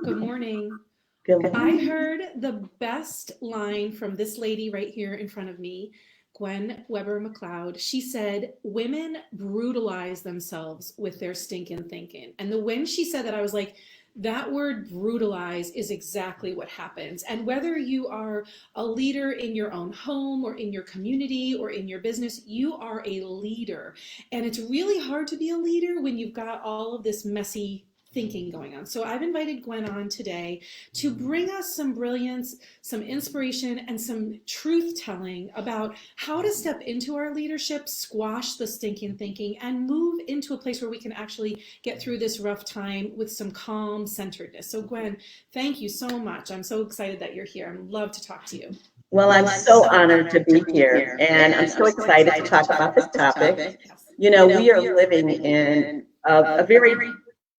Good morning. Good morning. I heard the best line from this lady right here in front of me, Gwen WebberMcleod. She said, women brutalize themselves with their stinkin' thinking. And when she said that, I was like, that word brutalize is exactly what happens. And whether you are a leader in your own home or in your community or in your business, you are a leader. And it's really hard to be a leader when you've got all of this messy thinking going on. So I've invited Gwen on today to bring us some brilliance, some inspiration, and some truth telling about how to step into our leadership, squash the stinking thinking, and move into a place where we can actually get through this rough time with some calm centeredness. So Gwen, thank you so much. I'm so excited that you're here. I'd love to talk to you. Well, I'm so honored to be here, and I'm so excited to talk about this topic. You know, we are living in a very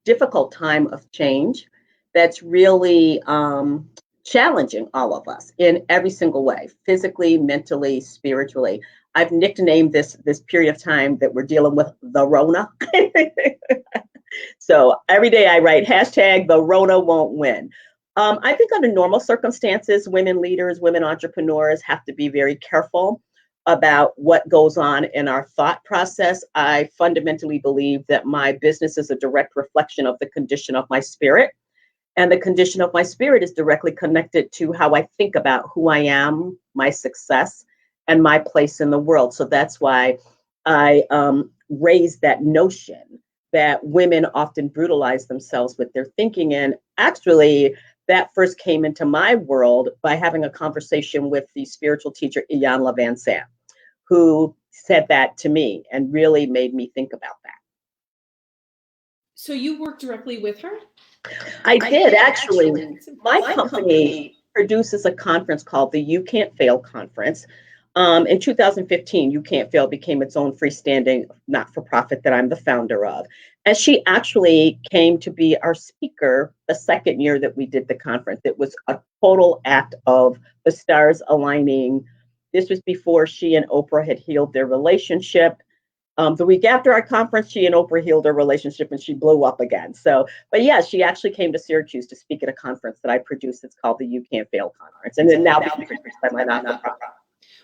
difficult time of change that's really challenging all of us in every single way, physically, mentally, spiritually. I've nicknamed this period of time that we're dealing with the Rona. So every day I write hashtag the Rona won't win. I think under normal circumstances, women leaders, women entrepreneurs have to be very careful about what goes on in our thought process. I fundamentally believe that my business is a direct reflection of the condition of my spirit. And the condition of my spirit is directly connected to how I think about who I am, my success, and my place in the world. So that's why I raised that notion that women often brutalize themselves with their thinking. And actually, that first came into my world by having a conversation with the spiritual teacher, Iyanla Van Sant, who said that to me and really made me think about that. So you worked directly with her? I did actually. My company produces a conference called the You Can't Fail Conference. In 2015, You Can't Fail became its own freestanding not-for-profit that I'm the founder of. And she actually came to be our speaker the second year that we did the conference. It was a total act of the stars aligning. This was before she and Oprah had healed their relationship. The week after our conference, she and Oprah healed their relationship and she blew up again. So, but yeah, she actually came to Syracuse to speak at a conference that I produced. It's called the You Can't Fail Conference. And then now being produced by my not-for-profit.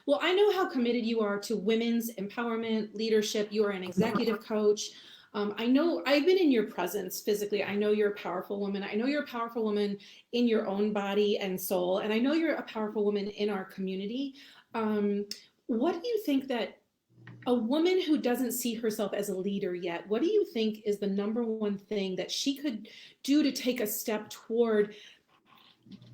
Well, I know how committed you are to women's empowerment, leadership. You are an executive coach. I know I've been in your presence physically. I know you're a powerful woman. I know you're a powerful woman in your own body and soul. And I know you're a powerful woman in our community. What do you think that a woman who doesn't see herself as a leader yet, what do you think is the number one thing that she could do to take a step toward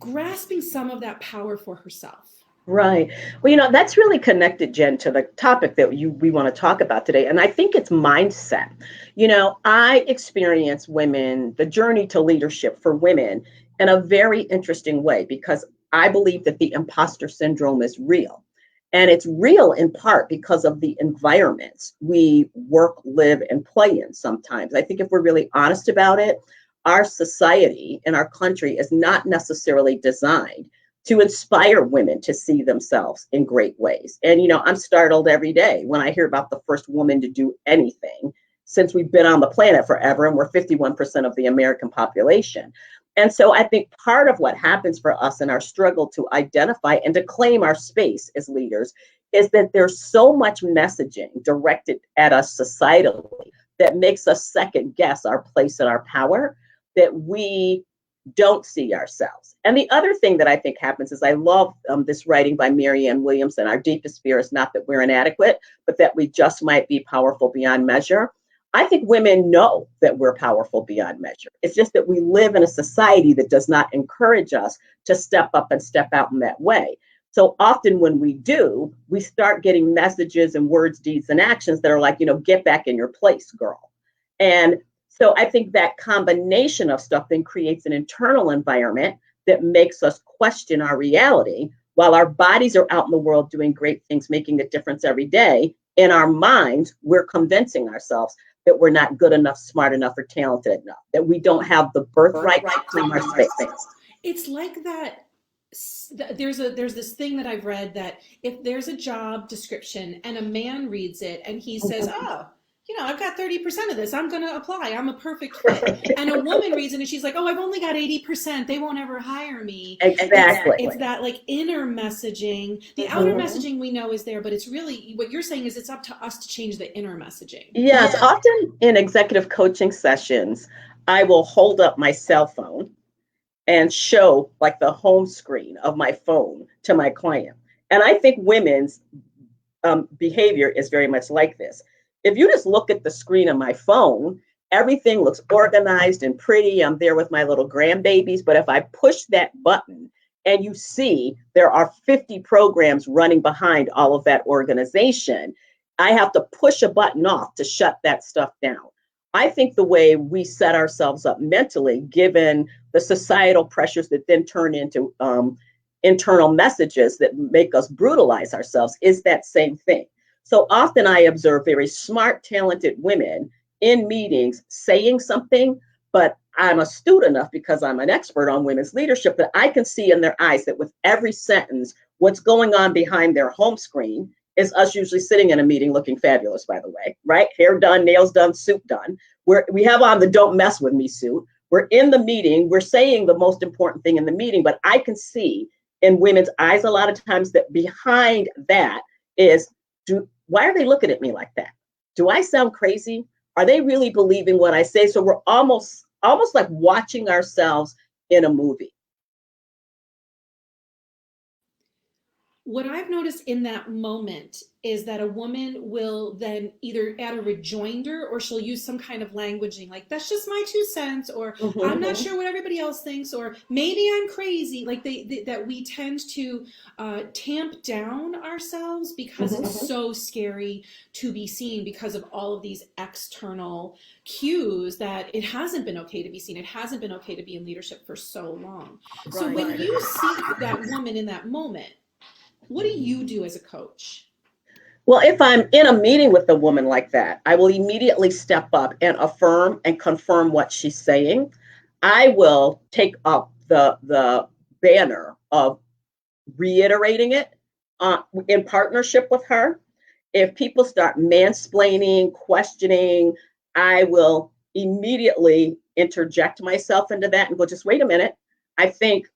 grasping some of that power for herself? Right. Well, you know, that's really connected, Jen, to the topic that we want to talk about today. And I think it's mindset. You know, I experience women, the journey to leadership for women in a very interesting way, because I believe that the imposter syndrome is real. And it's real in part because of the environments we work, live, and play in sometimes. I think if we're really honest about it, our society and our country is not necessarily designed to inspire women to see themselves in great ways. And, you know, I'm startled every day when I hear about the first woman to do anything since we've been on the planet forever, and we're 51% of the American population. And so I think part of what happens for us in our struggle to identify and to claim our space as leaders is that there's so much messaging directed at us societally that makes us second guess our place and our power, that we don't see ourselves. And the other thing that I think happens is I love this writing by Marianne Williamson. Our deepest fear is not that we're inadequate, but that we just might be powerful beyond measure. I think women know that we're powerful beyond measure. It's just that we live in a society that does not encourage us to step up and step out in that way. So often when we do, we start getting messages and words, deeds, and actions that are like, you know, get back in your place, girl. And so I think that combination of stuff then creates an internal environment that makes us question our reality. While our bodies are out in the world doing great things, making a difference every day, in our minds, we're convincing ourselves that we're not good enough, smart enough, or talented enough, that we don't have the birthright to claim our space. It's like that. There's this thing that I've read that if there's a job description and a man reads it and he says, oh, I've got 30% of this. I'm going to apply. I'm a perfect fit. And a woman reads it and she's like, oh, I've only got 80%. They won't ever hire me. Exactly. It's that like inner messaging. The outer messaging we know is there, but it's really what you're saying is it's up to us to change the inner messaging. Yes, often in executive coaching sessions, I will hold up my cell phone and show like the home screen of my phone to my client. And I think women's behavior is very much like this. If you just look at the screen of my phone, everything looks organized and pretty. I'm there with my little grandbabies. But if I push that button and you see there are 50 programs running behind all of that organization, I have to push a button off to shut that stuff down. I think the way we set ourselves up mentally, given the societal pressures that then turn into internal messages that make us brutalize ourselves, is that same thing. So often I observe very smart, talented women in meetings saying something, but I'm astute enough because I'm an expert on women's leadership that I can see in their eyes that with every sentence, what's going on behind their home screen is us usually sitting in a meeting looking fabulous, by the way, right? Hair done, nails done, suit done. We have on the don't mess with me suit. We're in the meeting. We're saying the most important thing in the meeting, but I can see in women's eyes a lot of times that behind that is, why are they looking at me like that? Do I sound crazy? Are they really believing what I say? So we're almost like watching ourselves in a movie. What I've noticed in that moment is that a woman will then either add a rejoinder or she'll use some kind of languaging like, that's just my 2 cents, or I'm not sure what everybody else thinks, or maybe I'm crazy. Like that we tend to tamp down ourselves because it's so scary to be seen because of all of these external cues that it hasn't been okay to be seen. It hasn't been okay to be in leadership for so long. Right. So when you see that woman in that moment, what do you do as a coach? Well, if I'm in a meeting with a woman like that, I will immediately step up and affirm and confirm what she's saying. I will take up the banner of reiterating it in partnership with her. If people start mansplaining, questioning, I will immediately interject myself into that and go, just wait a minute. I think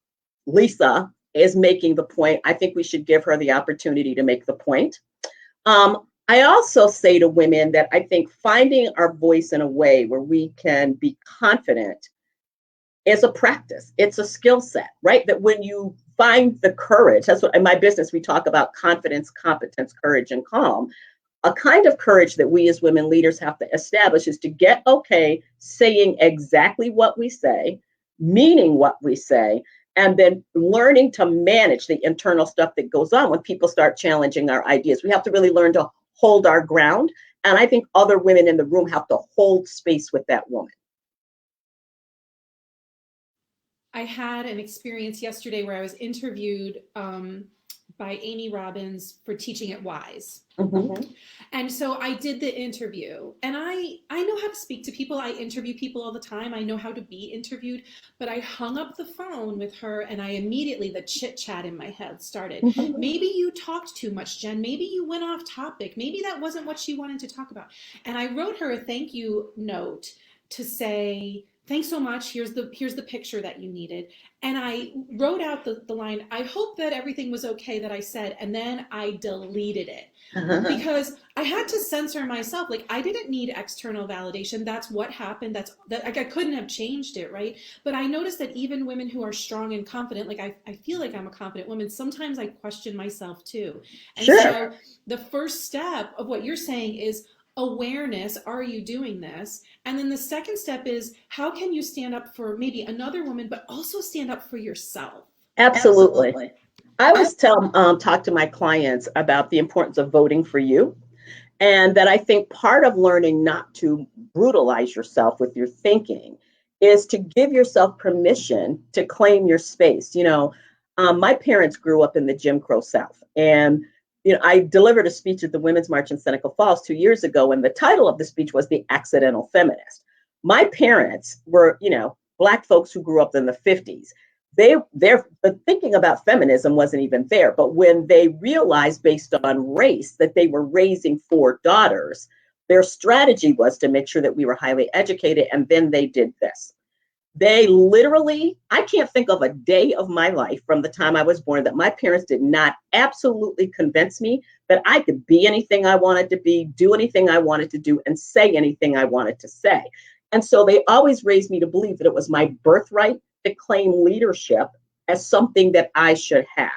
Lisa is making the point. I think we should give her the opportunity to make the point. I also say to women that I think finding our voice in a way where we can be confident is a practice. It's a skill set, right? That when you find the courage, that's what in my business, we talk about confidence, competence, courage, and calm. A kind of courage that we as women leaders have to establish is to get okay saying exactly what we say, meaning what we say, and then learning to manage the internal stuff that goes on when people start challenging our ideas. We have to really learn to hold our ground. And I think other women in the room have to hold space with that woman. I had an experience yesterday where I was interviewed by Amy Robbins for Teaching It Wise. And so I did the interview, and I know how to speak to people. I interview people all the time. I know how to be interviewed, but I hung up the phone with her and I immediately, the chit chat in my head started. Maybe you talked too much, Jen. Maybe you went off topic. Maybe that wasn't what she wanted to talk about. And I wrote her a thank you note to say, thanks so much. Here's the picture that you needed. And I wrote out the line, I hope that everything was okay that I said, and then I deleted it. Because I had to censor myself. Like, I didn't need external validation. That's what happened. Like, I couldn't have changed it, right? But I noticed that even women who are strong and confident, like I feel like I'm a confident woman, sometimes I question myself too. And so the first step of what you're saying is awareness. Are you doing this? And then the second step is, how can you stand up for maybe another woman, but also stand up for yourself? Absolutely. I always talk to my clients about the importance of voting for you. And that I think part of learning not to brutalize yourself with your thinking is to give yourself permission to claim your space. My parents grew up in the Jim Crow South, and I delivered a speech at the Women's March in Seneca Falls 2 years ago, and the title of the speech was The Accidental Feminist. My parents were, Black folks who grew up in the 50s. The thinking about feminism wasn't even there. But when they realized based on race that they were raising 4 daughters, Their strategy was to make sure that we were highly educated, and then they did this. They literally, I can't think of a day of my life from the time I was born that my parents did not absolutely convince me that I could be anything I wanted to be, do anything I wanted to do, and say anything I wanted to say. And so they always raised me to believe that it was my birthright to claim leadership as something that I should have.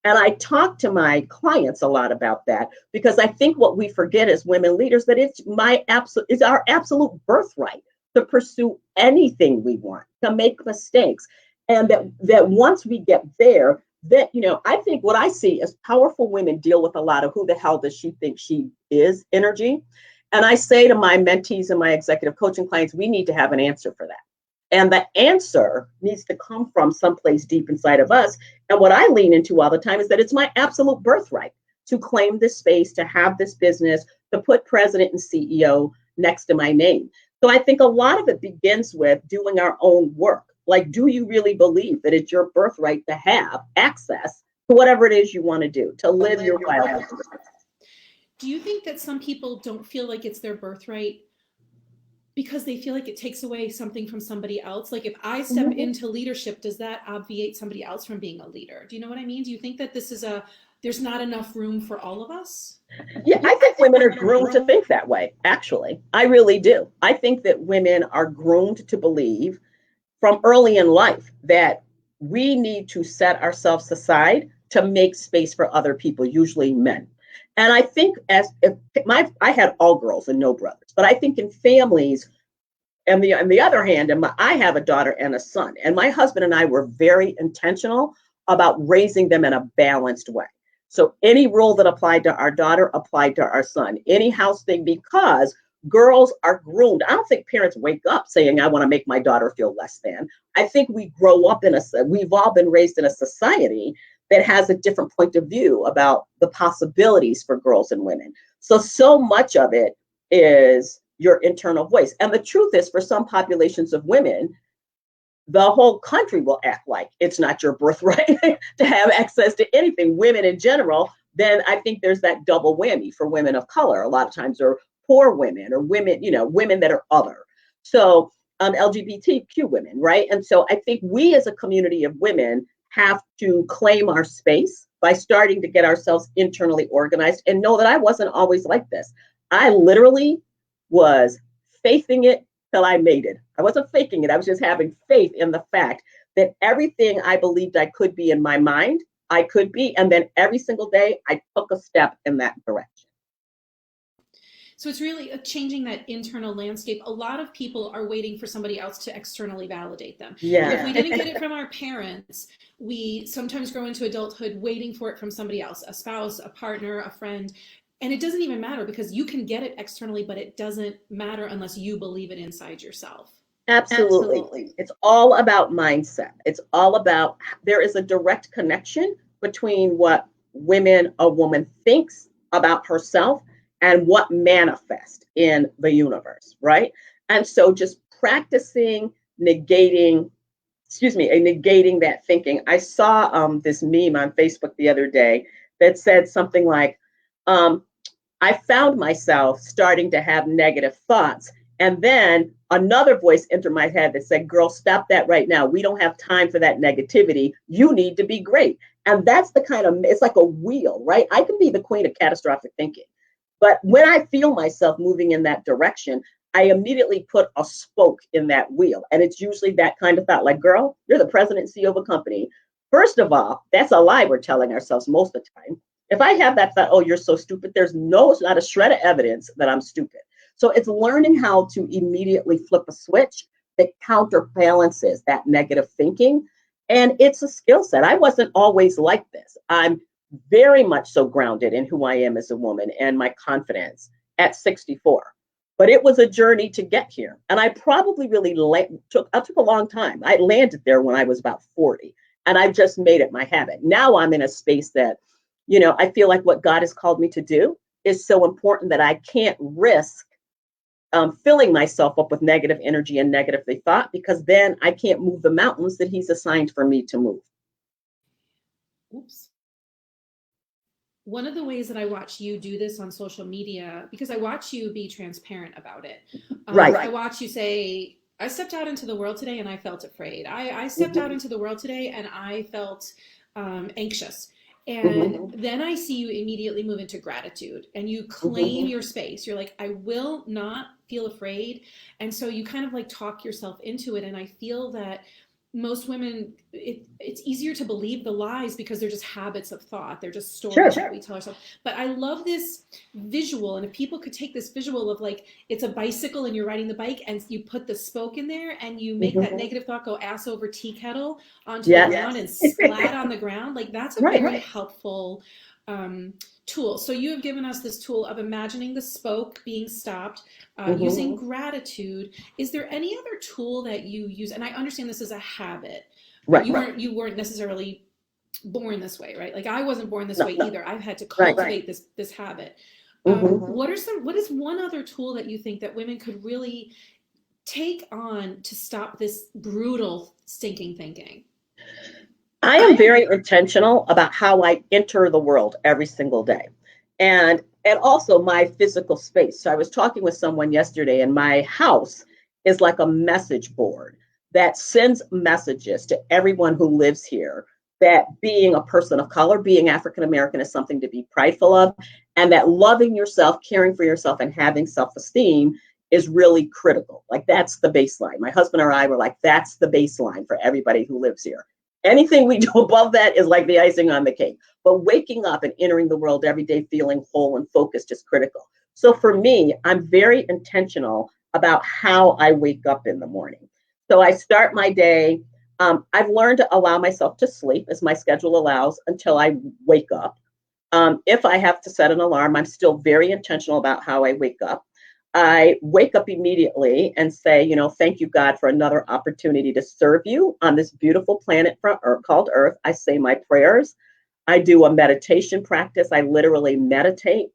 And I talk to my clients a lot about that, because I think what we forget as women leaders, that it's our absolute birthright to pursue anything we want, to make mistakes. And that once we get there, that, I think what I see is powerful women deal with a lot of who the hell does she think she is energy. And I say to my mentees and my executive coaching clients, we need to have an answer for that. And the answer needs to come from someplace deep inside of us. And what I lean into all the time is that it's my absolute birthright to claim this space, to have this business, to put president and CEO next to my name. So I think a lot of it begins with doing our own work. Like, do you really believe that it's your birthright to have access to whatever it is you want to do, to live your life? Do you think that some people don't feel like it's their birthright because they feel like it takes away something from somebody else? Like, if I step into leadership, does that obviate somebody else from being a leader? Do you know what I mean? Do you think that this is there's not enough room for all of us? Yeah, I think women are groomed to think that way, actually. I really do. I think that women are groomed to believe from early in life that we need to set ourselves aside to make space for other people, usually men. And I think I had all girls and no brothers, but I think in families, and on the other hand, I have a daughter and a son, and my husband and I were very intentional about raising them in a balanced way. So any rule that applied to our daughter applied to our son, any house thing, because girls are groomed. I don't think parents wake up saying, I want to make my daughter feel less than. I think we grow up we've all been raised in a society that has a different point of view about the possibilities for girls and women. So much of it is your internal voice. And the truth is, for some populations of women, the whole country will act like it's not your birthright to have access to anything, women in general. Then I think there's that double whammy for women of color. A lot of times, or poor women, or women, women that are other. So LGBTQ women, right? And so I think we as a community of women have to claim our space by starting to get ourselves internally organized and know that I wasn't always like this. I literally was faithing it till I made it. I wasn't faking it. I was just having faith in the fact that everything I believed I could be in my mind, I could be. And then every single day I took a step in that direction. So it's really changing that internal landscape. A lot of people are waiting for somebody else to externally validate them. Yeah. If we didn't get it from our parents, we sometimes grow into adulthood waiting for it from somebody else, a spouse, a partner, a friend. And it doesn't even matter, because you can get it externally, but it doesn't matter unless you believe it inside yourself. Absolutely. It's all about mindset. It's all about, there is a direct connection between what a woman thinks about herself and what manifests in the universe, right? And so just practicing negating that thinking. I saw this meme on Facebook the other day that said something like, I found myself starting to have negative thoughts. And then another voice entered my head that said, girl, stop that right now. We don't have time for that negativity. You need to be great. And that's it's like a wheel, right? I can be the queen of catastrophic thinking. But when I feel myself moving in that direction, I immediately put a spoke in that wheel. And it's usually that kind of thought, like, girl, you're the president and CEO of a company. First of all, that's a lie we're telling ourselves most of the time. If I have that thought, oh, you're so stupid, there's not a shred of evidence that I'm stupid. So it's learning how to immediately flip a switch that counterbalances that negative thinking. And it's a skill set. I wasn't always like this. I'm very much so grounded in who I am as a woman and my confidence at 64. But it was a journey to get here. And I probably really took a long time. I landed there when I was about 40. And I just made it my habit. Now I'm in a space that, I feel like what God has called me to do is so important that I can't risk filling myself up with negative energy and negative thought, because then I can't move the mountains that he's assigned for me to move. Oops. one of the ways that I watch you do this on social media, because I watch you be transparent about it. Right. I watch you say, I stepped out into the world today and I felt afraid. I stepped out into the world today and I felt anxious. And then I see you immediately move into gratitude and you claim your space. You're like, I will not feel afraid. And so you kind of like talk yourself into it. And I feel that most women, it's easier to believe the lies because they're just habits of thought. They're just stories that we tell ourselves. But I love this visual. And if people could take this visual of like, it's a bicycle and you're riding the bike and you put the spoke in there and you make that negative thought go ass over tea kettle onto the ground and splat on the ground. Like that's a very helpful tool. So you have given us this tool of imagining the spoke being stopped, using gratitude. Is there any other tool that you use? And I understand this is a habit. Right. You weren't necessarily born this way, right? Like I wasn't born this way either. I've had to cultivate this habit. What is one other tool that you think that women could really take on to stop this brutal stinking thinking? I am very intentional about how I enter the world every single day. And also my physical space. So I was talking with someone yesterday, and my house is like a message board that sends messages to everyone who lives here that being a person of color, being African American is something to be prideful of, and that loving yourself, caring for yourself, and having self-esteem is really critical. Like that's the baseline. My husband or I were like, that's the baseline for everybody who lives here. Anything we do above that is like the icing on the cake. But waking up and entering the world every day feeling whole and focused is critical. So for me, I'm very intentional about how I wake up in the morning. So I start my day. I've learned to allow myself to sleep as my schedule allows until I wake up. If I have to set an alarm, I'm still very intentional about how I wake up. I wake up immediately and say, thank you, God, for another opportunity to serve you on this beautiful planet called Earth. I say my prayers. I do a meditation practice. I literally meditate.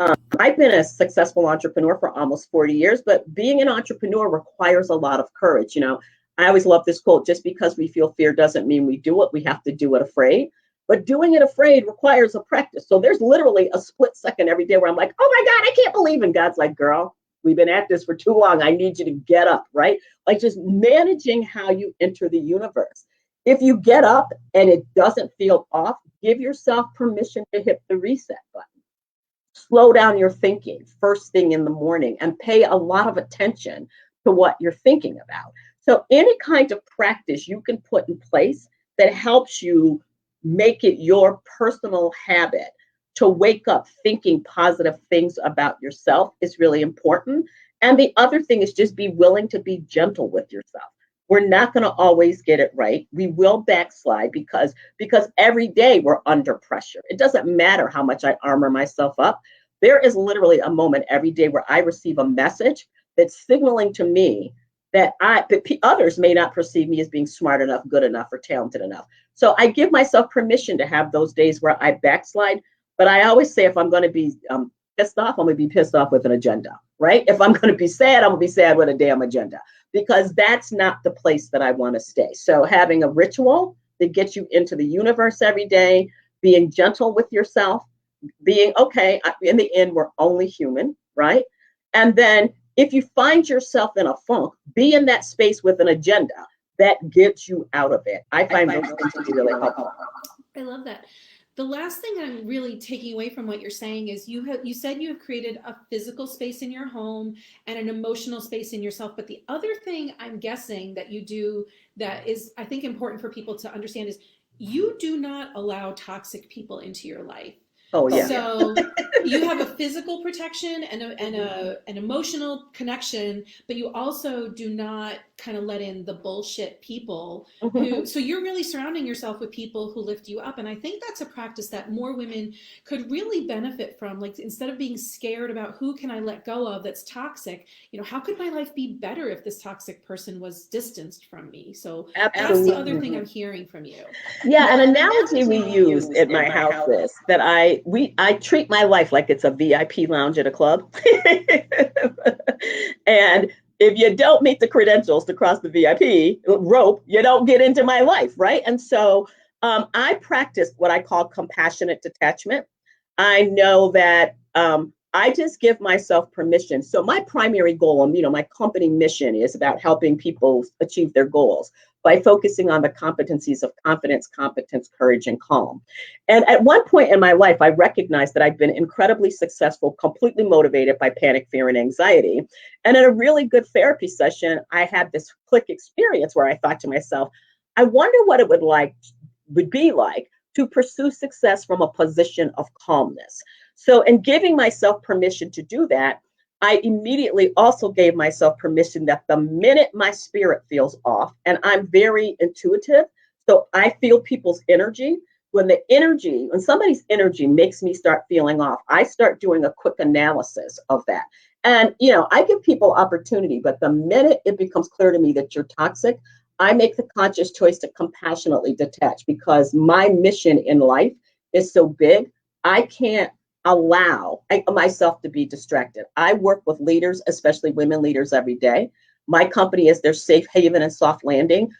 I've been a successful entrepreneur for almost 40 years, but being an entrepreneur requires a lot of courage. I always love this quote, just because we feel fear doesn't mean we do it. We have to do it afraid. But doing it afraid requires a practice. So there's literally a split second every day where I'm like, oh my God, I can't believe it. And God's like, girl, we've been at this for too long. I need you to get up, right? Like just managing how you enter the universe. If you get up and it doesn't feel off, give yourself permission to hit the reset button. Slow down your thinking first thing in the morning and pay a lot of attention to what you're thinking about. So any kind of practice you can put in place that helps you make it your personal habit to wake up thinking positive things about yourself is really important. And the other thing is just be willing to be gentle with yourself. We're not going to always get it right. We will backslide because every day we're under pressure. It doesn't matter how much I armor myself up. There is literally a moment every day where I receive a message that's signaling to me that others may not perceive me as being smart enough, good enough, or talented enough. So I give myself permission to have those days where I backslide. But I always say, if I'm going to be pissed off, I'm going to be pissed off with an agenda, right? If I'm going to be sad, I'm going to be sad with a damn agenda, because that's not the place that I want to stay. So having a ritual that gets you into the universe every day, being gentle with yourself, being okay, in the end, we're only human, right? And then if you find yourself in a funk, be in that space with an agenda that gets you out of it. I find those things to be really helpful. I love that. The last thing I'm really taking away from what you're saying is you said you have created a physical space in your home and an emotional space in yourself. But the other thing I'm guessing that you do that is, I think, important for people to understand is you do not allow toxic people into your life. Oh, yeah. So you have a physical protection and an emotional connection, but you also do not kind of let in the bullshit people so you're really surrounding yourself with people who lift you up. And I think that's a practice that more women could really benefit from. Like, instead of being scared about who can I let go of that's toxic, how could my life be better if this toxic person was distanced from me? So Absolutely. That's the other thing I'm hearing from you. Yeah, an analogy we use at my house is that I treat my life like it's a VIP lounge at a club. And if you don't meet the credentials to cross the VIP rope, you don't get into my life, right? And so I practice what I call compassionate detachment. I know that I just give myself permission. So my primary goal, my company mission is about helping people achieve their goals by focusing on the competencies of confidence, competence, courage, and calm. And at one point in my life, I recognized that I'd been incredibly successful, completely motivated by panic, fear, and anxiety. And in a really good therapy session, I had this click experience where I thought to myself, I wonder what it would be like to pursue success from a position of calmness. So, in giving myself permission to do that, I immediately also gave myself permission that the minute my spirit feels off, and I'm very intuitive, so I feel people's energy. When somebody's energy makes me start feeling off, I start doing a quick analysis of that. And, I give people opportunity, but the minute it becomes clear to me that you're toxic, I make the conscious choice to compassionately detach because my mission in life is so big. I can't allow myself to be distracted. I work with leaders, especially women leaders, every day. My company is their safe haven and soft landing.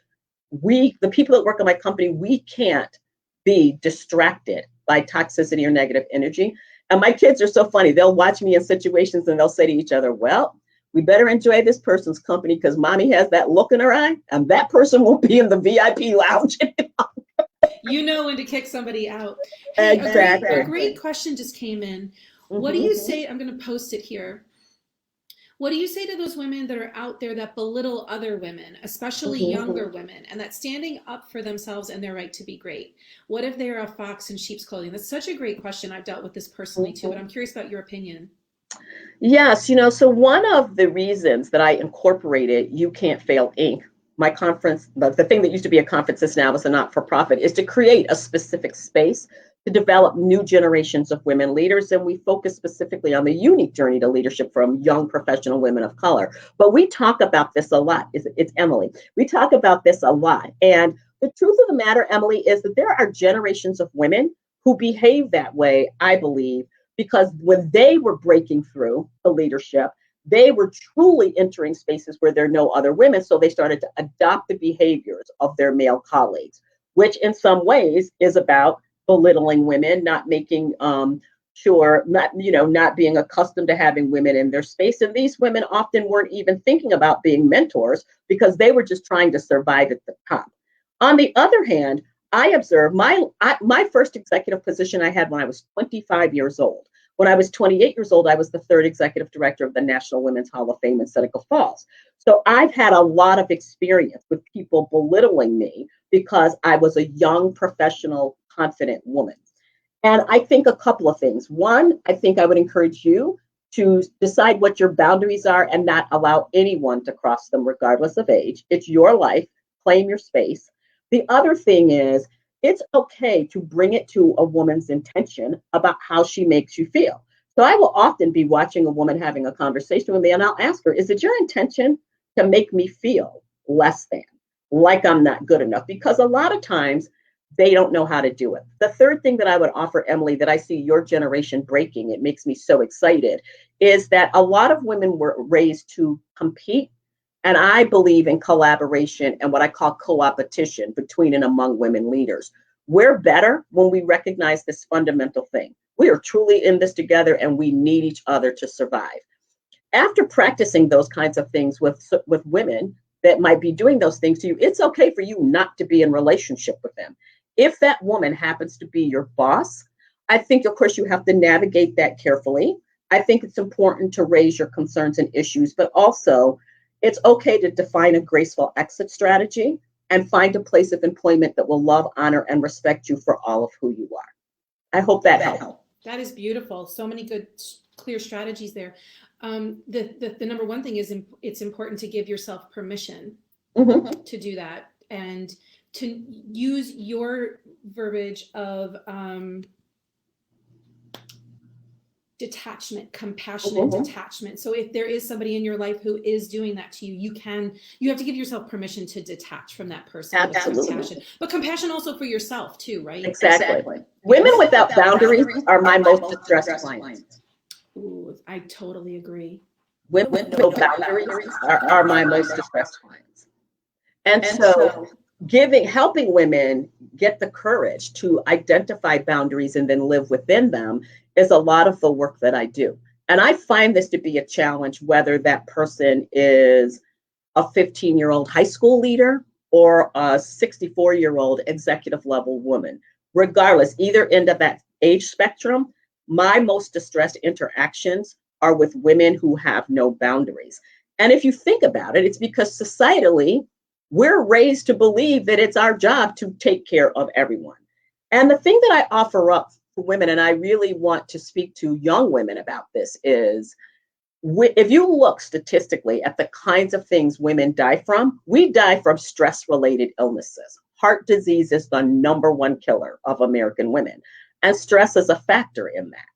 The people that work in my company, we can't be distracted by toxicity or negative energy. And my kids are so funny. They'll watch me in situations and they'll say to each other, well, we better enjoy this person's company because mommy has that look in her eye and that person won't be in the VIP lounge. You know when to kick somebody out. Hey, Exactly. a great question just came in. What do you say? I'm going to post it here. What do you say to those women that are out there that belittle other women, especially younger women, and that standing up for themselves and their right to be great? What if they're a fox in sheep's clothing? That's such a great question. I've dealt with this personally too, but I'm curious about your opinion. Yes, so one of the reasons that I incorporated You Can't Fail Inc., my conference, the thing that used to be a conference is now is a not-for-profit, is to create a specific space to develop new generations of women leaders. And we focus specifically on the unique journey to leadership from young professional women of color. But we talk about this a lot. It's Emily. We talk about this a lot. And the truth of the matter, Emily, is that there are generations of women who behave that way, I believe, because when they were breaking through the leadership, they were truly entering spaces where there are no other women. So they started to adopt the behaviors of their male colleagues, which in some ways is about belittling women, not making not being accustomed to having women in their space. And these women often weren't even thinking about being mentors because they were just trying to survive at the top. On the other hand, I observed my first executive position I had when I was 25 years old. When I was 28 years old, I was the third executive director of the National Women's Hall of Fame in Seneca Falls. So I've had a lot of experience with people belittling me because I was a young, professional, confident woman. And I think a couple of things. One, I think I would encourage you to decide what your boundaries are and not allow anyone to cross them regardless of age. It's your life. Claim your space. The other thing is, it's okay to bring it to a woman's intention about how she makes you feel. So I will often be watching a woman having a conversation with me, and I'll ask her, is it your intention to make me feel less than, like I'm not good enough? Because a lot of times they don't know how to do it. The third thing that I would offer, Emily, that I see your generation breaking, it makes me so excited, is that a lot of women were raised to compete. And I believe in collaboration and what I call co-opetition between and among women leaders. We're better when we recognize this fundamental thing. We are truly in this together and we need each other to survive. After practicing those kinds of things with women that might be doing those things to you, it's okay for you not to be in relationship with them. If that woman happens to be your boss, I think, of course, you have to navigate that carefully. I think it's important to raise your concerns and issues, but also it's okay to define a graceful exit strategy and find a place of employment that will love, honor, and respect you for all of who you are. I hope that helped. That is beautiful. So many good, clear strategies there. The number one thing is it's important to give yourself permission to do that and to use your verbiage of detachment, compassionate detachment. So if there is somebody in your life who is doing that to you, you have to give yourself permission to detach from that person. Absolutely. With compassion, but compassion also for yourself too, right? Exactly. Women without boundaries are my most distressed clients. Ooh, I totally agree. Women with no boundaries are my most distressed clients. And so helping women get the courage to identify boundaries and then live within them is a lot of the work that I do. And I find this to be a challenge, whether that person is a 15-year-old high school leader or a 64-year-old executive level woman. Regardless, either end of that age spectrum, my most distressed interactions are with women who have no boundaries. And if you think about it, it's because societally, we're raised to believe that it's our job to take care of everyone. And the thing that I offer up for women, and I really want to speak to young women about this, is if you look statistically at the kinds of things women die from, we die from stress-related illnesses. Heart disease is the number one killer of American women, and stress is a factor in that.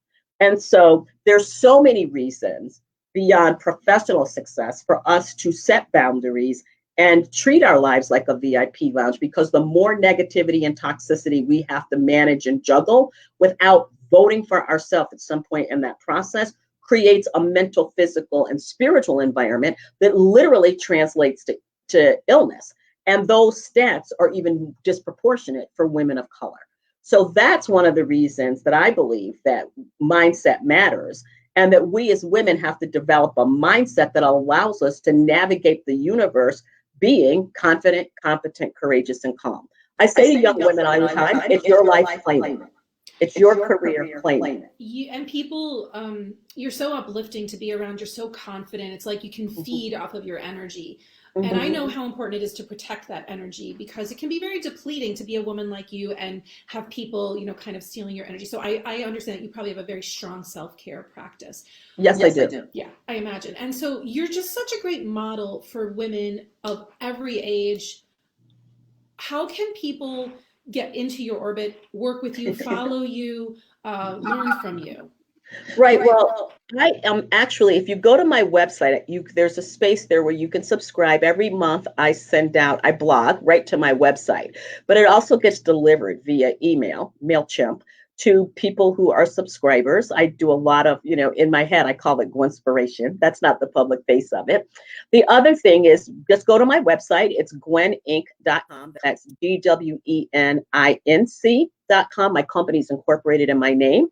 And so there's so many reasons beyond professional success for us to set boundaries and treat our lives like a VIP lounge, because the more negativity and toxicity we have to manage and juggle without voting for ourselves at some point in that process creates a mental, physical, and spiritual environment that literally translates to illness. And those stats are even disproportionate for women of color. So that's one of the reasons that I believe that mindset matters, and that we as women have to develop a mindset that allows us to navigate the universe being confident, competent, courageous, and calm. I say to young women all the time, it's your life, claim it. It's your career, claim it. And people, you're so uplifting to be around. You're so confident. It's like you can feed off of your energy. And I know how important it is to protect that energy, because it can be very depleting to be a woman like you and have people, kind of stealing your energy. So I understand that you probably have a very strong self-care practice. Yes, I do. Yeah, I imagine. And so you're just such a great model for women of every age. How can people get into your orbit, work with you, follow you, learn from you? Right. Well, I actually, if you go to my website, there's a space there where you can subscribe. Every month I blog right to my website, but it also gets delivered via email, MailChimp, to people who are subscribers. I do a lot of, in my head, I call it Gwenspiration. That's not the public face of it. The other thing is just go to my website. It's gweninc.com. That's GWENINC.com. My company's incorporated in my name.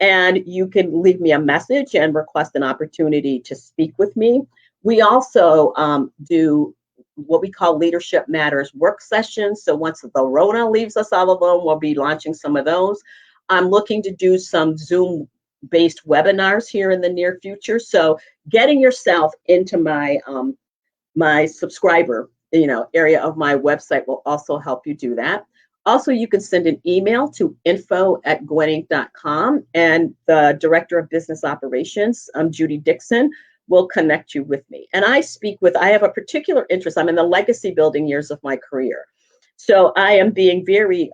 And you can leave me a message and request an opportunity to speak with me. We also do what we call Leadership Matters work sessions. So once the Rona leaves us all alone, we'll be launching some of those. I'm looking to do some Zoom-based webinars here in the near future. So getting yourself into my my subscriber area of my website will also help you do that. Also, you can send an email to info@gweninc.com, and the Director of Business Operations, Judy Dixon, will connect you with me. And I have a particular interest. I'm in the legacy building years of my career. So I am being very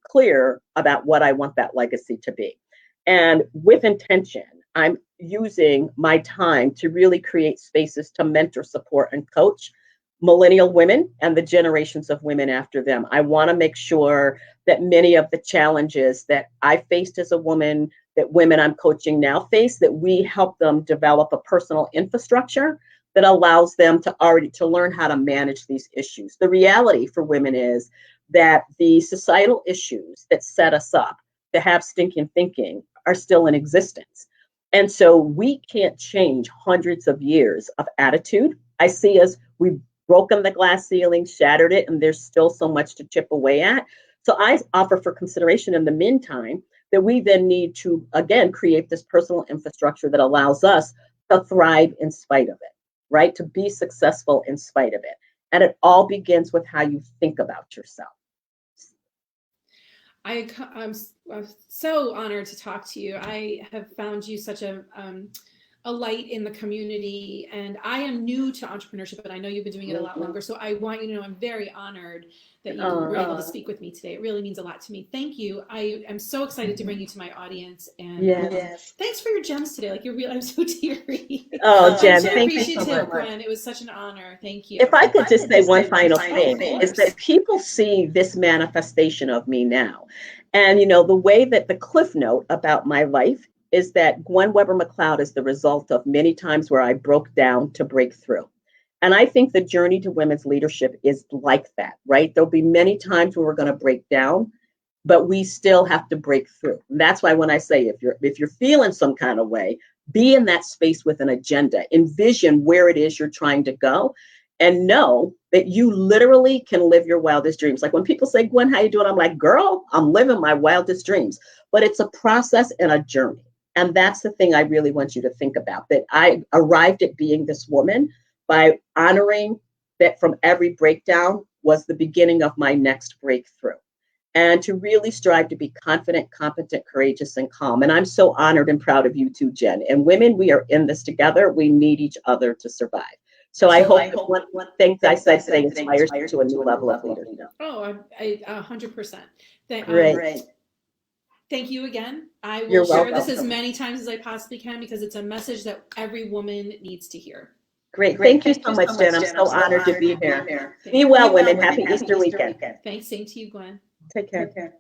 clear about what I want that legacy to be. And with intention, I'm using my time to really create spaces to mentor, support, and coach millennial women and the generations of women after them. I want to make sure that many of the challenges that I faced as a woman, that women I'm coaching now face, that we help them develop a personal infrastructure that allows them to learn how to manage these issues. The reality for women is that the societal issues that set us up to have stinking thinking are still in existence. And so we can't change hundreds of years of attitude. I see we've broken the glass ceiling, shattered it, and there's still so much to chip away at. So I offer for consideration in the meantime that we then need to, again, create this personal infrastructure that allows us to thrive in spite of it, right? To be successful in spite of it. And it all begins with how you think about yourself. I'm so honored to talk to you. I have found you such a light in the community, and I am new to entrepreneurship, but I know you've been doing it a lot longer. So I want you to know I'm very honored that you were able to speak with me today. It really means a lot to me. Thank you. I am so excited to bring you to my audience, and thanks for your gems today. Like I'm so teary. Oh, Jen, so thank you so much. Gwen. It was such an honor. Thank you. If I could just say one final thing, is that people see this manifestation of me now. And, the way that the cliff note about my life is that Gwen WebberMcleod is the result of many times where I broke down to break through. And I think the journey to women's leadership is like that, right? There'll be many times where we're going to break down, but we still have to break through. And that's why when I say if you're feeling some kind of way, be in that space with an agenda. Envision where it is you're trying to go, and know that you literally can live your wildest dreams. Like when people say, Gwen, how you doing? I'm like, girl, I'm living my wildest dreams. But it's a process and a journey. And that's the thing I really want you to think about, that I arrived at being this woman by honoring that from every breakdown was the beginning of my next breakthrough. And to really strive to be confident, competent, courageous, and calm. And I'm so honored and proud of you too, Jen. And women, we are in this together. We need each other to survive. So I hope one thing I said today inspires you to a new level of leadership. Oh, I 100%. Great. Thank you again. I will You're share welcome. this as many times as I possibly can, because it's a message that every woman needs to hear. Great. Thank you so much, Jen. I'm so honored to be here. Be well, women. Happy Easter weekend. Thanks. Same to you, Gwen. Take care.